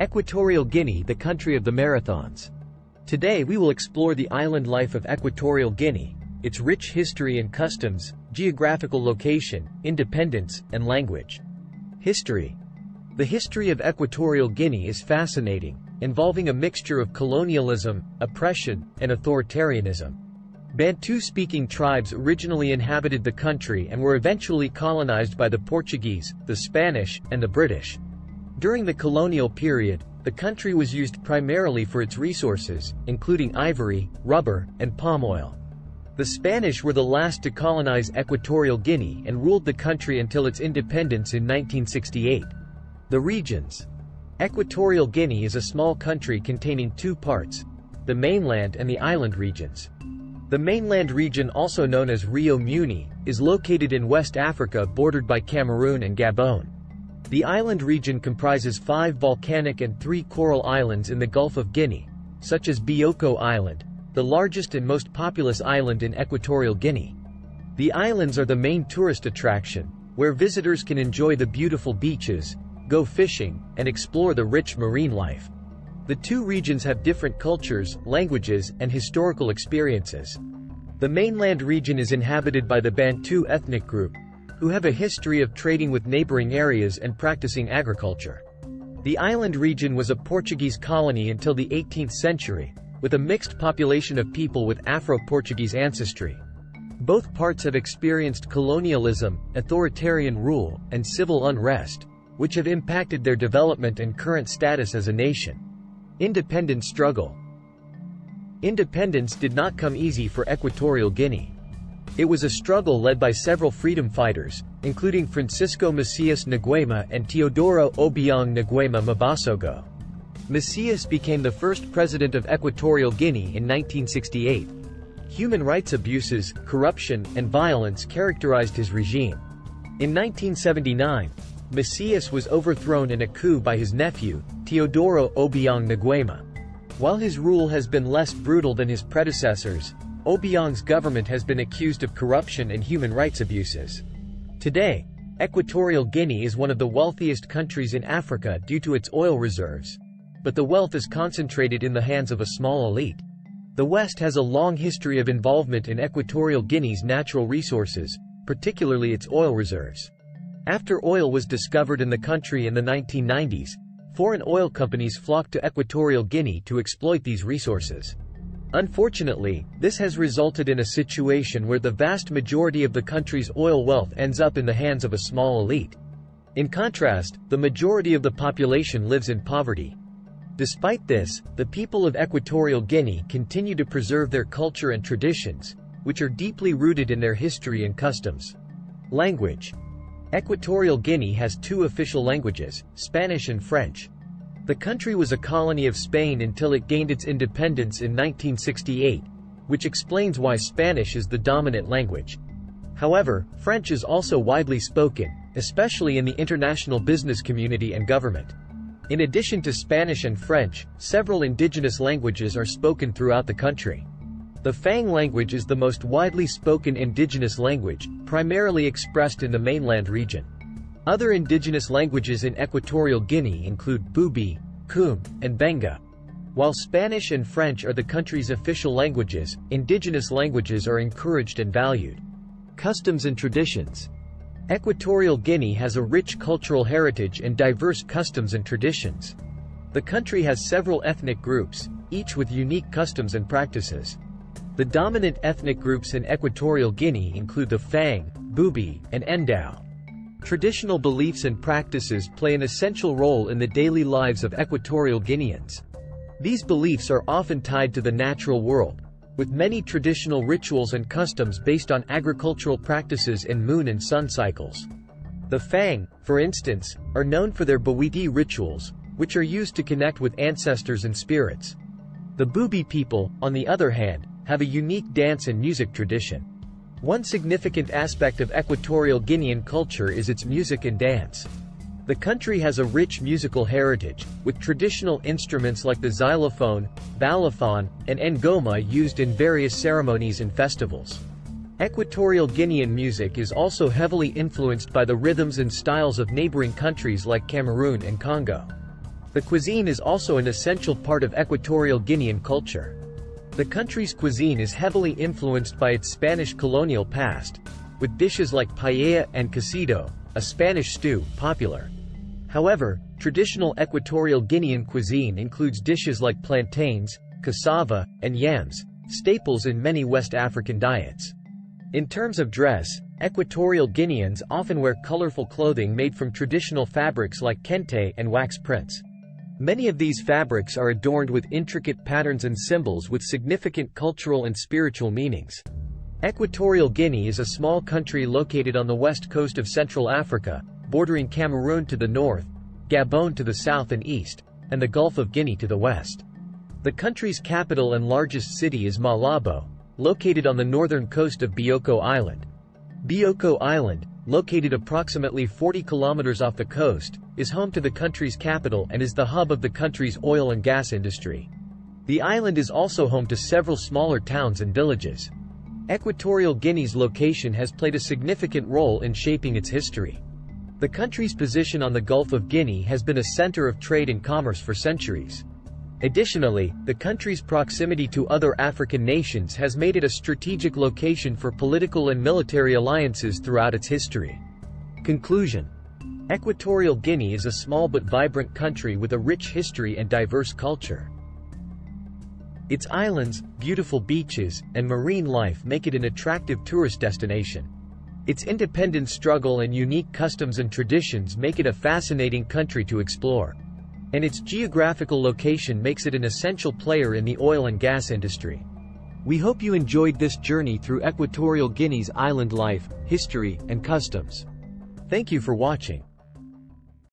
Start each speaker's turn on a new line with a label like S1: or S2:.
S1: Equatorial Guinea, the country of the marathons. Today we will explore the island life of Equatorial Guinea, its rich history and customs, geographical location, independence, and language. History. The history of Equatorial Guinea is fascinating, involving a mixture of colonialism, oppression, and authoritarianism. Bantu-speaking tribes originally inhabited the country and were eventually colonized by the Portuguese, the Spanish, and the British. During the colonial period, the country was used primarily for its resources, including ivory, rubber, and palm oil. The Spanish were the last to colonize Equatorial Guinea and ruled the country until its independence in 1968. The regions. Equatorial Guinea is a small country containing two parts: the mainland and the island regions. The mainland region, also known as Rio Muni, is located in West Africa bordered by Cameroon and Gabon. The island region comprises 5 volcanic and 3 coral islands in the Gulf of Guinea, such as Bioko Island, the largest and most populous island in Equatorial Guinea. The islands are the main tourist attraction, where visitors can enjoy the beautiful beaches, go fishing, and explore the rich marine life. The two regions have different cultures, languages, and historical experiences. The mainland region is inhabited by the Bantu ethnic group, who have a history of trading with neighboring areas and practicing agriculture. The island region was a Portuguese colony until the 18th century, with a mixed population of people with Afro-Portuguese ancestry. Both parts have experienced colonialism, authoritarian rule, and civil unrest, which have impacted their development and current status as a nation. Independence struggle. Independence did not come easy for Equatorial Guinea. It was a struggle led by several freedom fighters, including Francisco Macias Nguema and Teodoro Obiang Nguema Mbasogo. Macias became the first president of Equatorial Guinea in 1968. Human rights abuses, corruption, and violence characterized his regime. In 1979, Macias was overthrown in a coup by his nephew, Teodoro Obiang Nguema. While his rule has been less brutal than his predecessors, Obiang's government has been accused of corruption and human rights abuses. Today, Equatorial Guinea is one of the wealthiest countries in Africa due to its oil reserves. But the wealth is concentrated in the hands of a small elite. The West has a long history of involvement in Equatorial Guinea's natural resources, particularly its oil reserves. After oil was discovered in the country in the 1990s, foreign oil companies flocked to Equatorial Guinea to exploit these resources. Unfortunately, this has resulted in a situation where the vast majority of the country's oil wealth ends up in the hands of a small elite. In contrast, the majority of the population lives in poverty. Despite this, the people of Equatorial Guinea continue to preserve their culture and traditions, which are deeply rooted in their history and customs. Language. Equatorial Guinea has 2 official languages, Spanish and French. The country was a colony of Spain until it gained its independence in 1968, which explains why Spanish is the dominant language. However, French is also widely spoken, especially in the international business community and government. In addition to Spanish and French, several indigenous languages are spoken throughout the country. The Fang language is the most widely spoken indigenous language, primarily expressed in the mainland region. Other indigenous languages in Equatorial Guinea include Bubi, Kum, and Benga. While Spanish and French are the country's official languages, indigenous languages are encouraged and valued. Customs and traditions. Equatorial Guinea has a rich cultural heritage and diverse customs and traditions. The country has several ethnic groups, each with unique customs and practices. The dominant ethnic groups in Equatorial Guinea include the Fang, Bubi, and Ndao. Traditional beliefs and practices play an essential role in the daily lives of Equatorial Guineans. These beliefs are often tied to the natural world, with many traditional rituals and customs based on agricultural practices and moon and sun cycles. The Fang, for instance, are known for their Bawiti rituals, which are used to connect with ancestors and spirits. The Bubi people, on the other hand, have a unique dance and music tradition. One significant aspect of Equatorial Guinean culture is its music and dance. The country has a rich musical heritage, with traditional instruments like the xylophone, balafon, and ngoma used in various ceremonies and festivals. Equatorial Guinean music is also heavily influenced by the rhythms and styles of neighboring countries like Cameroon and Congo. The cuisine is also an essential part of Equatorial Guinean culture. The country's cuisine is heavily influenced by its Spanish colonial past, with dishes like paella and cocido, a Spanish stew, popular. However, traditional Equatorial Guinean cuisine includes dishes like plantains, cassava, and yams, staples in many West African diets. In terms of dress, Equatorial Guineans often wear colorful clothing made from traditional fabrics like kente and wax prints. Many of these fabrics are adorned with intricate patterns and symbols with significant cultural and spiritual meanings. Equatorial Guinea is a small country located on the west coast of Central Africa, bordering Cameroon to the north, Gabon to the south and east, and the Gulf of Guinea to the west. The country's capital and largest city is Malabo, located on the northern coast of Bioko Island. Bioko Island, located approximately 40 kilometers off the coast, is home to the country's capital and is the hub of the country's oil and gas industry. The island is also home to several smaller towns and villages. Equatorial Guinea's location has played a significant role in shaping its history. The country's position on the Gulf of Guinea has been a center of trade and commerce for centuries. Additionally, the country's proximity to other African nations has made it a strategic location for political and military alliances throughout its history. Conclusion: Equatorial Guinea is a small but vibrant country with a rich history and diverse culture. Its islands, beautiful beaches, and marine life make it an attractive tourist destination. Its independence struggle and unique customs and traditions make it a fascinating country to explore. And its geographical location makes it an essential player in the oil and gas industry. We hope you enjoyed this journey through Equatorial Guinea's island life, history, and customs. Thank you for watching.